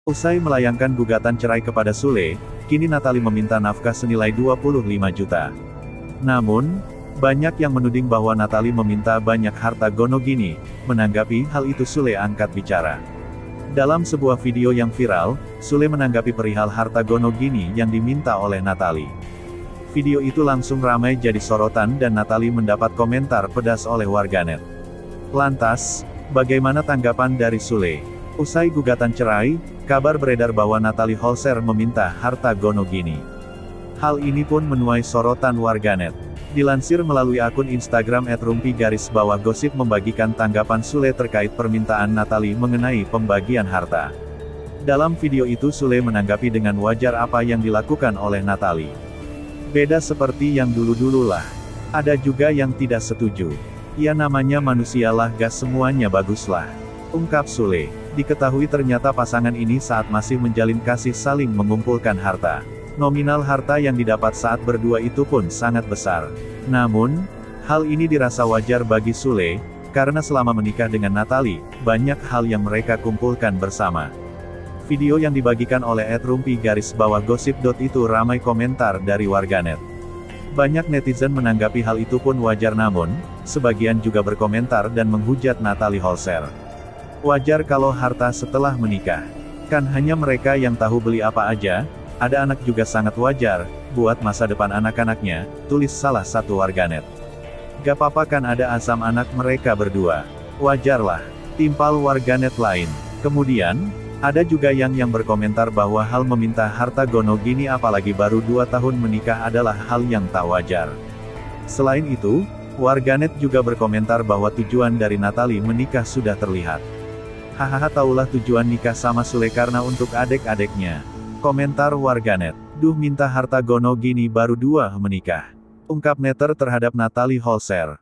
Usai melayangkan gugatan cerai kepada Sule, kini Natalie meminta nafkah senilai 25 juta. Namun, banyak yang menuding bahwa Natalie meminta banyak harta gono gini. Menanggapi hal itu Sule angkat bicara. Dalam sebuah video yang viral, Sule menanggapi perihal harta gono gini yang diminta oleh Natalie. Video itu langsung ramai jadi sorotan dan Natalie mendapat komentar pedas oleh warganet. Lantas, bagaimana tanggapan dari Sule? Usai gugatan cerai, kabar beredar bahwa Natalie Holzer meminta harta gono gini. Hal ini pun menuai sorotan warganet. Dilansir melalui akun Instagram @rumpi_gosip membagikan tanggapan Sule terkait permintaan Natalie mengenai pembagian harta. Dalam video itu Sule menanggapi dengan wajar apa yang dilakukan oleh Natalie. Beda seperti yang dulu-dulu lah. Ada juga yang tidak setuju. Ya namanya manusia lah, gas semuanya baguslah, ungkap Sule. Diketahui ternyata pasangan ini saat masih menjalin kasih saling mengumpulkan harta. Nominal harta yang didapat saat berdua itu pun sangat besar. Namun, hal ini dirasa wajar bagi Sule, karena selama menikah dengan Natalie, banyak hal yang mereka kumpulkan bersama. Video yang dibagikan oleh @rumpi_gosip. Itu ramai komentar dari warganet. Banyak netizen menanggapi hal itu pun wajar, namun, sebagian juga berkomentar dan menghujat Natalie Holzer. Wajar kalau harta setelah menikah. Kan hanya mereka yang tahu beli apa aja, ada anak juga sangat wajar, buat masa depan anak-anaknya, tulis salah satu warganet. Gak apa-apa kan ada asam anak mereka berdua. Wajarlah, timpal warganet lain. Kemudian, ada juga yang berkomentar bahwa hal meminta harta gono gini apalagi baru 2 tahun menikah adalah hal yang tak wajar. Selain itu, warganet juga berkomentar bahwa tujuan dari Natalie menikah sudah terlihat. Hahaha, taulah tujuan nikah sama Sule karena untuk adek-adeknya. Komentar warganet. Duh, minta harta gono gini baru 2 menikah, ungkap netter terhadap Natalie Holzer.